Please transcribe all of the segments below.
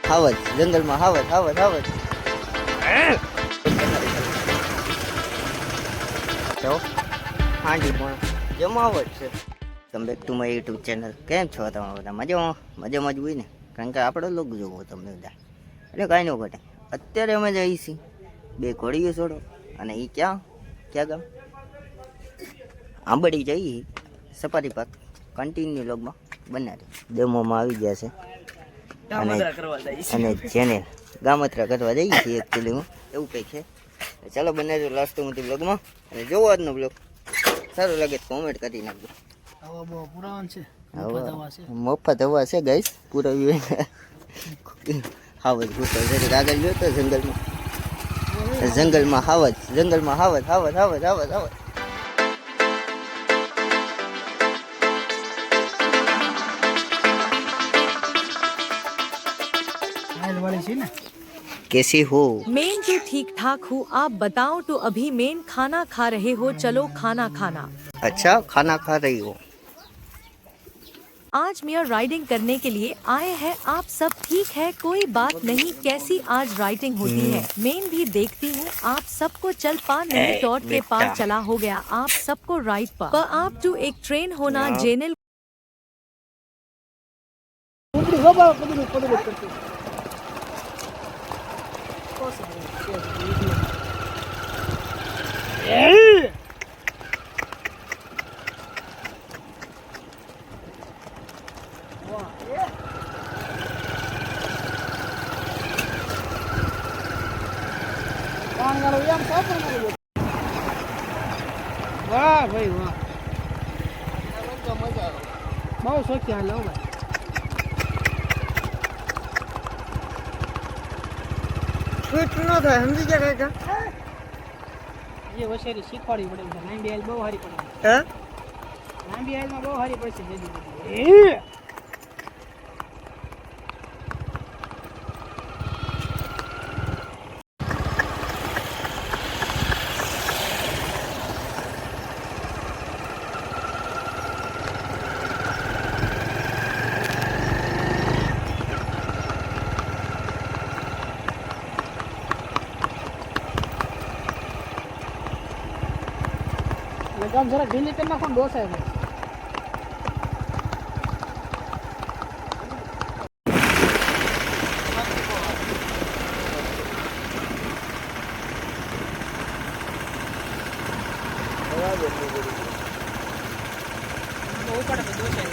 હાવજ જંગલમાં હાવજ હાવજ હાવજ તો હાંડી પણ જમાવટ છે. Come back to my YouTube channel. કેમ છો તમે બધા? મજામાં જ હોય ને, કારણ કે આપણો લોક જોવો તમને બધા એટલે કાંઈ ન ઘટે. અત્યારે અમે જઈએ છીએ બે ઘોડીઓ છોડો અને એ ક્યાં ગામ આંબડી જઈએ સફારી પાર્ક. કન્ટિન્યુ લોગમાં બનાવી ડેમોમાં આવી ગયા છે અને જેને ગામત્રા કરવા જઈએ છીએ એકચ્યુઅલીમાં એવું કંઈક છે. ચાલો બનાવજો લાસ્ટ સુધી બ્લોગમાં અને જોવો આજનો બ્લોગ. સારું લાગે તો કોમેન્ટ કરી નાખજો. મફત હવા છે ગાઈસ, પુરાવી હાવજ ઘૂસર છે આગળ ગયો તો જંગલમાં હાવજ હાવજ હાવજ હાવજ હાવજ. कैसी हो? मेन तो ठीक ठाक हूँ, आप बताओ तो अभी मेन खाना खा रहे हो, चलो खाना खाना। अच्छा खाना खा रही हो? आज मेयर राइडिंग करने के लिए आए हैं आप सब, ठीक है कोई बात नहीं। कैसी आज राइडिंग होती है मेन भी देखती हूँ। आप सबको चल पा नहीं टॉट के पार चला हो गया आप सबको राइड पर आप टू एक ट्रेन होना जेनल વાહ ભાઈ વાહ, બહુ શોખ્યા લો ભાઈ. ફિટ ન થાય સમજી ગયા કાકા? એ વસેરી શીખવાડવી પડે છે. લાંબી હાલ બહુ સારી પડે. હે લાંબી હાલમાં બહુ સારી પડશે. લગામ જરા ઢીલી કરી નાખો ને ડોસાય ભાઈ. બહુ પડે તો ડોસાય.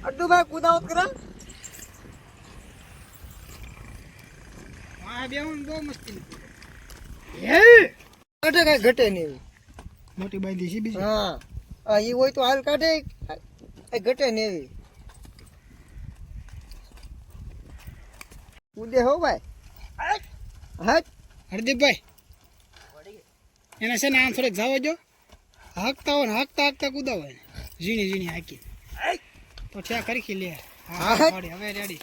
અડ્ડુ ભાઈ કુદાવત કરે. હા બેવું બહુ મસ્તી નથી. કાઢે કઈ ઘટે નહીં. મોટી બાંધી છે બીજી. હા એ હોય તો હાલ કાઢે ઘટે ને એવી કૂદે હો ભાઈ. હટ હરદીપભાઈ એને છે ને આમ થોડેક જવા દો. હાંકતા હોય ને હાંકતા કુદાવો ને ઝીણી ઝીણી હાંકી તો છે કરી લે. હા હવે રેડી.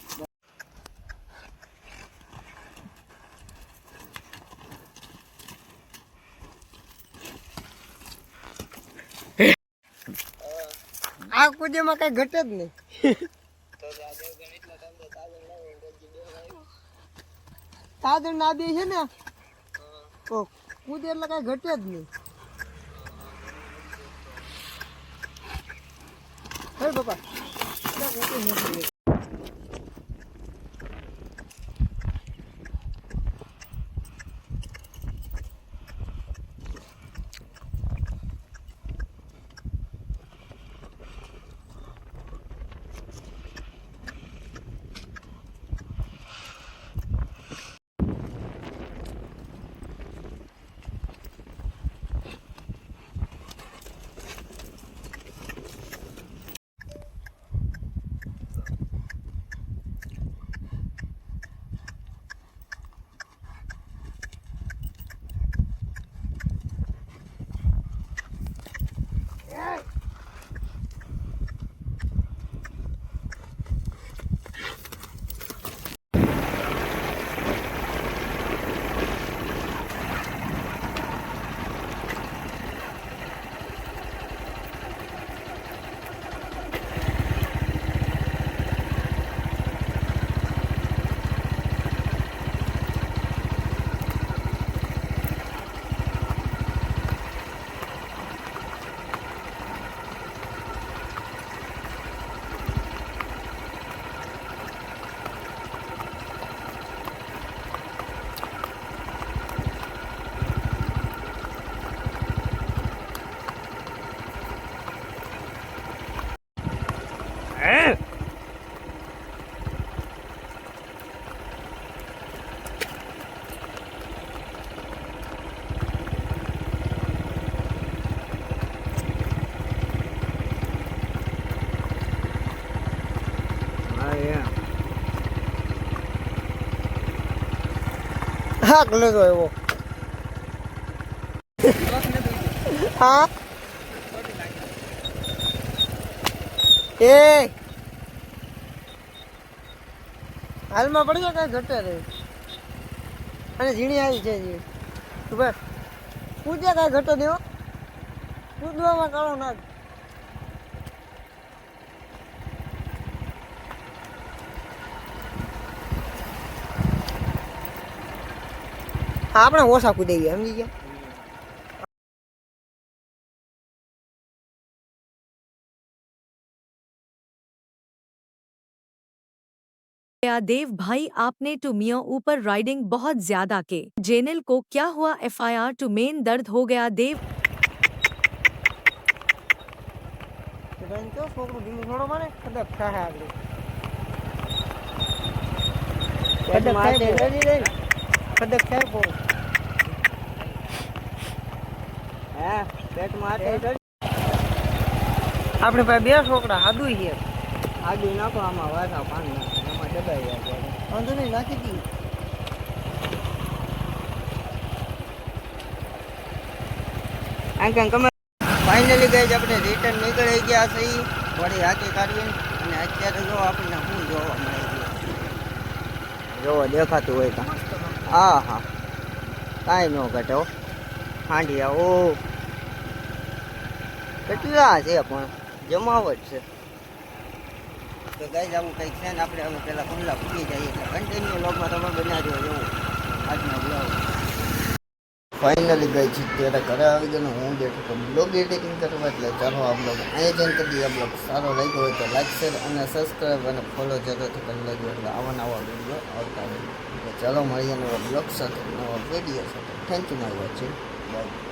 આ કૂદેમાં કઈ ઘટે જ નહીં. તાદર ના દે છે ને તો કૂદે એટલે કઈ ઘટે જ નહીં. હે બાપા થાક લેતો એવો હા એ હાલમાં પડી જાય કાંઈ ઘટે રે અને ઝીણી આવી છે જી તું બસ પૂછ્યા કાંઈ ઘટો દેવો કૂદવામાં કાળો નાખ આપણે ઓછા કૂદી ગયા સમજી ગયા गया देव भाई आपने टू मियाँ ऊपर राइडिंग बहुत ज्यादा के जेनल को क्या हुआ FIR टू मेन दर्द हो गया देव છોકરો ધીમું થોડો મને કદાચ થાય આગળ કદાચ થાય બહુ હા પેટ માટે આપણે પાસે બે છોકરા હાદુ છે આદુ નાખો આમાં વાસા પાન નાખો એમાં દબાઈ જાય વાંધો નહીં નાખી દઈએ આંકન કમે ફાઇનલી ગઈ આપણે રિટર્ન નીકળી ગયા છે વળી હાકી કાઢીએ અને અત્યારે જો આપણને શું જોવા મળે છે જોવો દેખાતું હોય તો હા હા કાંઈ ન ઘટે હો હાંડિયા ઓ કેટલા છે પણ જમાવટ છે તો ગાઈઝ આવું કંઈક છે ને આપણે હવે પહેલાં ખુલ્લા પૂરી જઈએ એટલે કન્ટિન્યુ લોગમાં તમે બનાવજો એવું આજનો બ્લોગ ફાઇનલી ગઈ છે ત્યારે ઘરે આવી ગયો હું બેઠો તો બ્લોગ એડિટિંગ કરવા એટલે ચાલો આ બ્લોગ અહીંયા જઈને કરી દઈએ બ્લોગ સારો લાગ્યો હોય તો લાઈક શેર અને સબસ્ક્રાઈબ અને ફોલો જરૂરથી કરી લેજો એટલે આવા નવા વિડીયો આવતા હોય એટલે ચાલો મળીએ નવા બ્લોગ સાથે નવા વિડીયો સાથે thank you my watching bye